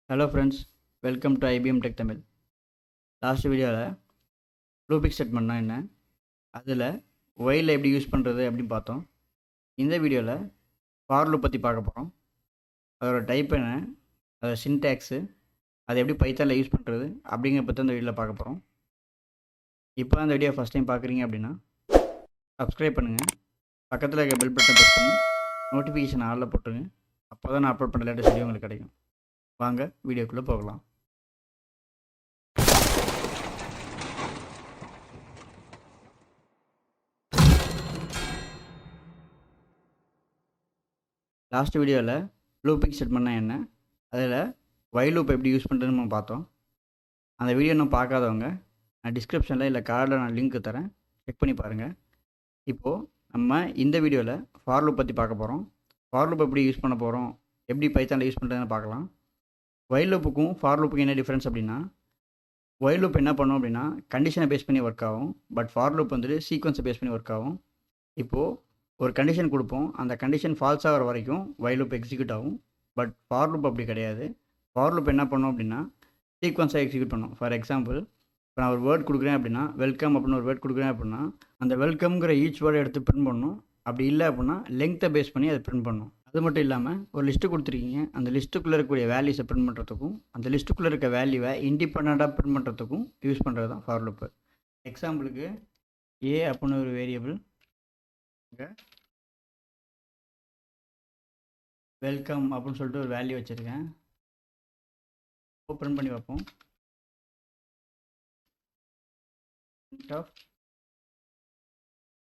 Hello friends, welcome to IBM Tech Tamil. Last வீடியோவில் looping ஸ்டேட்மெண்ட்னா என்ன, அதில் ஒயில் எப்படி யூஸ் பண்ணுறது அப்படின்னு பார்த்தோம். இந்த வீடியோவில் ஃபார் லூப் பற்றி பார்க்க போகிறோம். அதோட டைப் என்ன, அதோட சின்டாக்ஸு, அதை எப்படி பைத்தானில் யூஸ் பண்ணுறது அப்படிங்கிற பற்றி அந்த வீடியோவில் பார்க்க போகிறோம். இப்போ அந்த வீடியோ ஃபஸ்ட் டைம் பார்க்குறீங்க அப்படின்னா சப்ஸ்கிரைப் பண்ணுங்கள், பக்கத்தில் இருக்க பெல் பட்டன் ப்ரெஸ் பண்ணி நோட்டிஃபிகேஷன் ஆளில் போட்டுருங்க. அப்போ தான் நான் அப்லோட் பண்ண லேட்டஸ்ட் வீடியோ உங்களுக்கு கிடைக்கும். வாங்க வீடியோக்குள்ளே போகலாம். லாஸ்ட் வீடியோவில் லூப்பிங் ஸ்டேட்மெண்ட்னா என்ன, அதில் ஒயில் லூப் எப்படி யூஸ் பண்ணுறதுன்னு நம்ம பார்த்தோம். அந்த வீடியோ இன்னும் பார்க்காதவங்க நான் டிஸ்கிரிப்ஷனில் இல்லை கார்டில் நான் லிங்க் தரேன், செக் பண்ணி பாருங்கள். இப்போது நம்ம இந்த வீடியோவில் ஃபார் லூப் பற்றி பார்க்க போகிறோம். ஃபார் லூப் எப்படி யூஸ் பண்ண போகிறோம், எப்படி பைத்தானில் யூஸ் பண்ணுறதுன்னு பார்க்கலாம். ஒயில் லூப்புக்கும் ஃபார் லூப்புக்கும் என்ன டிஃப்ரென்ஸ் அப்படின்னா, ஒயில் லூப் என்ன பண்ணும் அப்படின்னா கண்டிஷனை பேஸ் பண்ணி ஒர்க் ஆகும். பட் ஃபார் லூப் வந்துட்டு சீக்வன்ஸை பேஸ் பண்ணி ஒர்க் ஆகும். இப்போது ஒரு கண்டிஷன் கொடுப்போம், அந்த கண்டிஷன் ஃபால்ஸ் ஆகிற வரைக்கும் ஒயில் லூப் எக்ஸிக்யூட் ஆகும். பட் ஃபார் லூப் அப்படி கிடையாது. ஃபார் லூப் என்ன பண்ணும் அப்படின்னா சீக்வன்ஸாக எக்ஸிக்யூட் பண்ணும். ஃபார் எக்ஸாம்பிள், இப்போ நான் ஒரு வேர்ட் கொடுக்குறேன் அப்படின்னா, வெல்கம் அப்படின்னு ஒரு வேர்ட் கொடுக்குறேன் அப்படின்னா, அந்த வெல்கம்ங்கிற ஈச் வேர்டை எடுத்து பிரிண்ட் பண்ணணும். அப்படி இல்லை அப்படின்னா லெங்க்த்தை பேஸ் பண்ணி அதை பிரிண்ட் பண்ணணும். அது மட்டும் இல்லாமல் ஒரு லிஸ்ட்டு கொடுத்துருக்கீங்க, அந்த லிஸ்ட்டுக்குள்ளே இருக்கக்கூடிய வேல்யூஸை பிரிண்ட் பண்ணுறதுக்கும் அந்த லிஸ்ட்டுக்குள்ளே இருக்க வேல்யூவை இண்டிபெண்ட்டாக பிரிண்ட் பண்ணுறதுக்கும் யூஸ் பண்ணுறது தான் ஃபார் லூப்பு. எக்ஸாம்பிளுக்கு ஏ அப்படின்னு ஒரு வேரியபிள், வெல்கம் அப்படின்னு சொல்லிட்டு ஒரு வேல்யூ வச்சுருக்கேன். ஓப்பன் பண்ணி பார்ப்போம்.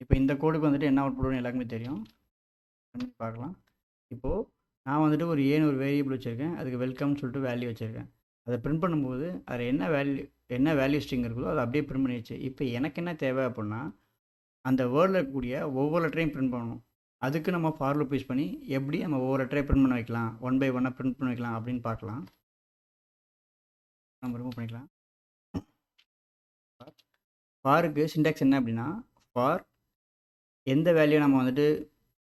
இப்போ இந்த கோடுக்கு வந்துட்டு என்ன அவுட் புட்னு எல்லாருக்குமே தெரியும், பார்க்கலாம். இப்போது நான் வந்துட்டு ஒரு ஏன்னு ஒரு வேரியபிள் வச்சுருக்கேன், அதுக்கு வெல்கம்னு சொல்லிட்டு வேல்யூ வச்சுருக்கேன். அதை பிரிண்ட் பண்ணும்போது அதில் என்ன வேல்யூ ஸ்ட்ரிங் இருக்குதோ அதை அப்படியே பிரிண்ட் பண்ணிடுச்சு. இப்போ எனக்கு என்ன தேவை அப்படின்னா, அந்த வேர்டில் இருக்கக்கூடிய ஒவ்வொரு லெட்டரையும் பிரிண்ட் பண்ணணும். அதுக்கு நம்ம ஃபார் லூப் யூஸ் பண்ணி எப்படி நம்ம ஒவ்வொரு லெட்டரையும் பிரிண்ட் பண்ண வைக்கலாம், 1 by 1 பிரிண்ட் பண்ண வைக்கலாம் அப்படின்னு பார்க்கலாம். நம்ம ரிமூவ் பண்ணிக்கலாம். ஃபாருக்கு சின்டாக்ஸ் என்ன அப்படின்னா, ஃபார் எந்த வேல்யூ நம்ம வந்துட்டு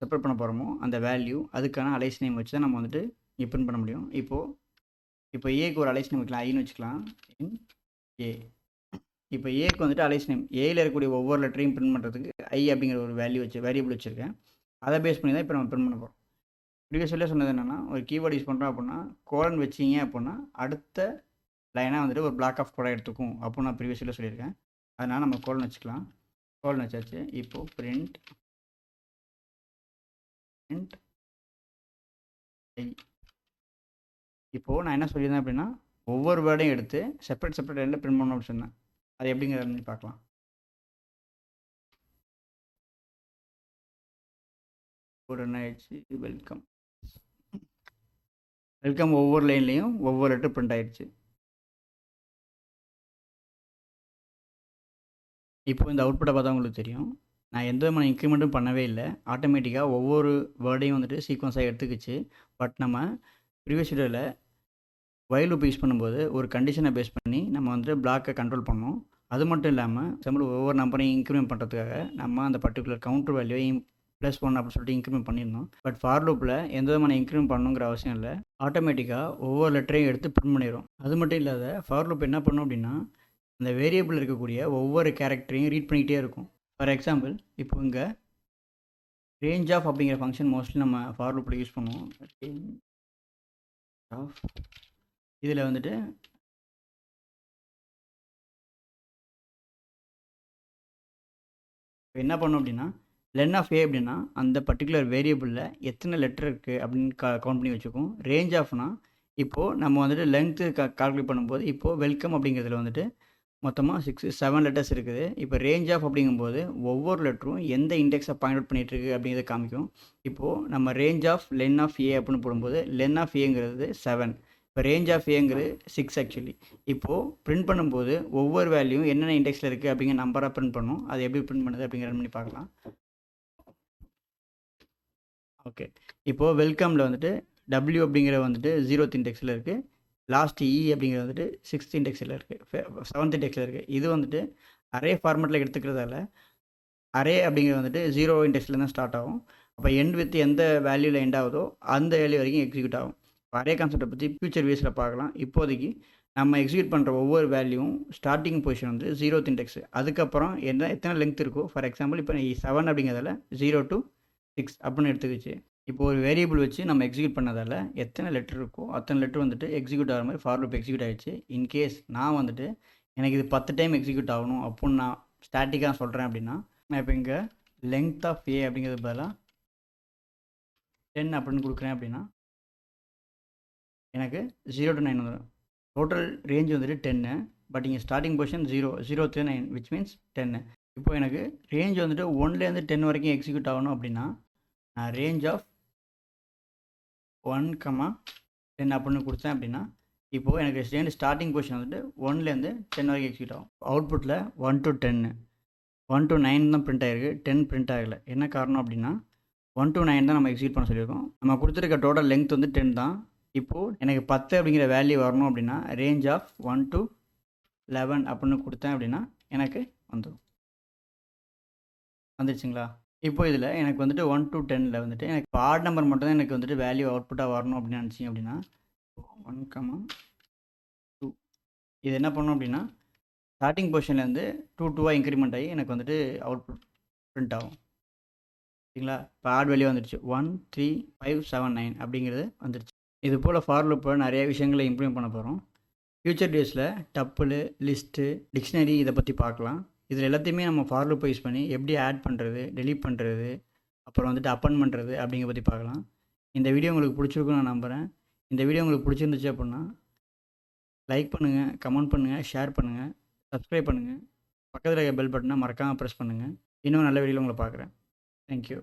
செப்பரேட் பண்ண போகிறோமோ அந்த வேல்யூ அதுக்கான அலைஸ் நேம் வச்சு தான் நம்ம வந்துட்டு இங்கே பிரிண்ட் பண்ண முடியும். இப்போ ஏக்கு ஒரு அலைஸ் நேம் வைக்கலாம், ஐன்னு வச்சுக்கலாம், இன் ஏ. இப்போ ஏக்கு வந்துட்டு அலைஸ் நேம், ஏயில் இருக்கக்கூடிய ஒவ்வொரு லெட்டரையும் பிரிண்ட் பண்ணுறதுக்கு ஐ அப்படிங்கிற ஒரு வேரியபிள் வச்சுருக்கேன். அதை பேஸ் பண்ணி தான் இப்போ நம்ம பிரிண்ட் பண்ண போகிறோம். ப்ரீவியஸில் சொன்னது என்னென்னா, ஒரு கீவேர்டு யூஸ் பண்ணுறோம் அப்படின்னா கோலன் வச்சிங்க அப்படின்னா அடுத்த லைனாக வந்துட்டு ஒரு பிளாக் ஆஃப் கோடாக எடுத்துக்கும் அப்படின்னு நான் ப்ரீவியஸில் சொல்லியிருக்கேன். அதனால் நம்ம கோலன் வச்சுக்கலாம். கோலன் வச்சாச்சு. இப்போது பிரிண்ட் ஐ. இப்போது நான் என்ன சொல்லியிருந்தேன் அப்படின்னா, ஒவ்வொரு வேர்டையும் எடுத்து செப்பரேட் லைனில் பிரிண்ட் பண்ணணும் அப்படின்னு சொன்னேன். அது எப்படிங்கிறத பார்க்கலாம். ஒரு என்ன ஆயிடுச்சு, வெல்கம் ஒவ்வொரு லைன்லேயும் ஒவ்வொரு லெட்டர் பிரிண்ட் ஆயிடுச்சு. இப்போ இந்த அவுட்புட்டை பார்த்தா உங்களுக்கு தெரியும், நான் எந்த விதமான இன்க்ரிமெண்ட்டும் பண்ணவே இல்லை. ஆட்டோமேட்டிக்காக ஒவ்வொரு வேர்டையும் வந்துட்டு சீக்வன்ஸாக எடுத்துக்கிச்சு. பட் நம்ம ப்ரீவியஸ் வீடியோவில் ஒயில் லூப் யூஸ் பண்ணும்போது ஒரு கண்டிஷனை பேஸ் பண்ணி நம்ம வந்துட்டு பிளாக்கை கண்ட்ரோல் பண்ணோம். அது மட்டும் இல்லாமல் எக்ஸாம்பிள் ஒவ்வொரு நம்பரையும் இன்க்ரிமெண்ட் பண்ணுறதுக்காக நம்ம அந்த பர்டிகுலர் கவுண்டர் வேல்யூவை +1 அப்படின்னு சொல்லிட்டு இன்க்ரிமெண்ட் பண்ணியிருந்தோம். பட் ஃபார் லூப்பில் எந்த விதமான இன்க்ரிமெண்ட் பண்ணணுங்கிற அவசியம் இல்லை. ஆட்டோமேட்டிக்காக ஒவ்வொரு லெட்டரையும் எடுத்து பிரிண்ட் பண்ணிடும். அது மட்டும் இல்லாத ஃபார் லூப் என்ன பண்ணும் அப்படின்னா, அந்த வேரியபிள் இருக்கக்கூடிய ஒவ்வொரு கேரக்டரையும் ரீட் பண்ணிக்கிட்டே இருக்கும். ஃபார் எக்ஸாம்பிள், இப்போ இங்கே ரேஞ்ச் ஆஃப் அப்படிங்கிற ஃபங்க்ஷன் மோஸ்ட்லி நம்ம ஃபார் லூப்பில் யூஸ் பண்ணுவோம். ரேஞ்ச் ஆஃப், இதில் வந்துட்டு என்ன பண்ணும் அப்படின்னா, லென் ஆஃப் ஏ அப்படின்னா அந்த பர்டிகுலர் வேரியபிளில் எத்தனை லெட்டர் இருக்குது அப்படின்னு கவுண்ட் பண்ணி வச்சுக்கும். ரேஞ்ச் ஆஃப்னா இப்போது நம்ம வந்துட்டு லென்த்து கால்குலேட் பண்ணும்போது இப்போது வெல்கம் அப்படிங்கிறதுல வந்துட்டு மொத்தமாக 7 லெட்டர்ஸ் இருக்குது. இப்போ ரேஞ்ச் ஆஃப் அப்படிங்கும்போது ஒவ்வொரு லெட்டரும் எந்த இண்டெக்ஸை பாயிண்ட் அவுட் பண்ணிகிட்ருக்கு அப்படிங்கிறத காமிக்கும். இப்போது நம்ம ரேஞ்ச் ஆஃப் லென் ஆஃப் ஏ அப்படின்னு போடும்போது லென் ஆஃப் ஏங்கிறது 7, இப்போ ரேஞ்ச் ஆஃப் ஏங்கிறது 6 ஆக்சுவலி. இப்போது பிரிண்ட் பண்ணும்போது ஒவ்வொரு வேல்யூவும் என்னென்ன இண்டெக்ஸில் இருக்குது அப்படிங்கிற நம்பராக பிரிண்ட் பண்ணும். அது எப்படி பிரிண்ட் பண்ணுது அப்படிங்கிற பண்ணி பார்க்கலாம். ஓகே, இப்போது வெல்கமில் வந்துட்டு W அப்படிங்கிற வந்துட்டு 0th இண்டெக்ஸில் இருக்குது, லாஸ்ட் இ அப்படிங்கிறது வந்துட்டு 6th இண்டெக்ஸில் இருக்குது, 7th இண்டெக்ஸில் இருக்குது. இது வந்துட்டு அரே ஃபார்மேட்டில் எடுத்துக்கிறதால அரே அப்படிங்கிறது வந்துட்டு 0 இண்டெக்ஸில் தான் ஸ்டார்ட் ஆகும். அப்போ எண்ட் வித் எந்த வேல்யூவில் எண்ட் ஆகுதோ அந்த வேல்யூ வரைக்கும் எக்ஸிக்யூட் ஆகும். அரே கான்செப்ட்டை பற்றி ஃபியூச்சர் வேஸில் பார்க்கலாம். இப்போதைக்கு நம்ம எக்ஸிக்யூட் பண்ணுற ஒவ்வொரு வேல்யூவும் ஸ்டார்டிங் பொசிஷன் வந்து 0th இண்டெக்ஸ். அதுக்கப்புறம் எத்தனை லெங்த் இருக்கோ, ஃபார் எக்ஸாம்பிள் இப்போ 7 அப்படிங்கிறதால 0 to 6 அப்படின்னு எடுத்துக்கிச்சு. இப்போ ஒரு வேரியபிள் வச்சு நம்ம எக்ஸிக்யூட் பண்ணதால் எத்தனை லெட்டர் இருக்கோ அத்தனை லெட்டர் வந்துட்டு எக்ஸிக்யூட் ஆகிற மாதிரி ஃபார் லூப் எக்ஸிக்யூட் ஆகிடுச்சு. இன்கேஸ் நான் வந்துட்டு எனக்கு இது 10 டைம் எக்ஸிக்யூட் ஆகணும் அப்படின்னு நான் ஸ்டாட்டிக்காக சொல்கிறேன் அப்படின்னா, நான் இப்போ இங்கே லெங்த் ஆஃப் ஏ அப்படிங்கிறது பதிலாக 10 அப்படின்னு கொடுக்குறேன் அப்படின்னா எனக்கு 0 to 9 வந்துடும். டோட்டல் ரேஞ்ச் வந்துட்டு 10. பட் இங்கே starting position 0 to 9 which means 10. இப்போ எனக்கு ரேஞ்ச் வந்துட்டு 1லேருந்து 10 வரைக்கும் எக்ஸிக்யூட் ஆகணும் அப்படின்னா நான் ரேஞ்ச் ஆஃப் 1,10 அப்படின்னு கொடுத்தேன் அப்படின்னா இப்போது எனக்கு ஸ்டார்டிங் பொசிஷன் வந்துட்டு 1லேருந்து 10 வரைக்கும் எக்ஸிக்யூட் ஆகும். அவுட்புட்டில் 1 to 10 1 to 9 தான் பிரிண்ட் ஆகிருக்கு, 10 பிரிண்ட் ஆகலை. என்ன காரணம் அப்படின்னா 1 to 9 தான் நம்ம எக்ஸிக்யூட் பண்ண சொல்லியிருக்கோம். நம்ம கொடுத்துருக்க டோட்டல் லெங்த் வந்து 10 தான். இப்போது எனக்கு 10 அப்படிங்கிற வேல்யூ வரணும் அப்படின்னா ரேஞ்ச் ஆஃப் 1 to 11 அப்படின்னு கொடுத்தேன் அப்படின்னா எனக்கு வந்துடுச்சுங்களா? இப்போ இதில் எனக்கு வந்துட்டு 1 to 10ல் வந்துட்டு எனக்கு ஆட் நம்பர் மட்டும் தான் எனக்கு வந்துட்டு வேல்யூ அவுட்புட்டாக வரணும் அப்படின்னு நினச்சிங்க அப்படின்னா 1,2 இது என்ன பண்ணணும் அப்படின்னா ஸ்டார்டிங் பொசிஷன்லேருந்து 2 இன்க்ரிமெண்ட் ஆகி எனக்கு வந்துட்டு அவுட்புட் பிரிண்ட் ஆகும். சரிங்களா? இப்போ ஆட் வேல்யூ வந்துடுச்சு 1 3 5 7 9 அப்படிங்கிறது வந்துடுச்சு. இது போல் ஃபார் லூப்பை நிறைய விஷயங்களை இம்ப்ளிமெண்ட் பண்ண போகிறோம். ஃபியூச்சர் டேஸில் டப்புள், லிஸ்ட்டு, டிக்ஷனரி இதை பற்றி பார்க்கலாம். இதில் எல்லாத்தையுமே நம்ம ஃபார் லூப்பை யூஸ் பண்ணி எப்படி ஆட் பண்ணுறது, டெலீட் பண்ணுறது, அப்புறம் வந்துட்டு அப்பன் பண்ணுறது அப்படிங்கிற பற்றி பார்க்கலாம். இந்த வீடியோ உங்களுக்கு பிடிச்சிருக்குன்னு நான் நம்புகிறேன். இந்த வீடியோ உங்களுக்கு பிடிச்சிருந்துச்சு அப்படின்னா லைக் பண்ணுங்கள், கமெண்ட் பண்ணுங்கள், ஷேர் பண்ணுங்கள், சப்ஸ்கிரைப் பண்ணுங்கள். பக்கத்தில் இருக்க பெல் பட்டனை மறக்காமல் ப்ரெஸ் பண்ணுங்கள். இன்னும் நல்ல வீடியோவில் உங்களை பார்க்குறேன். தேங்க்யூ.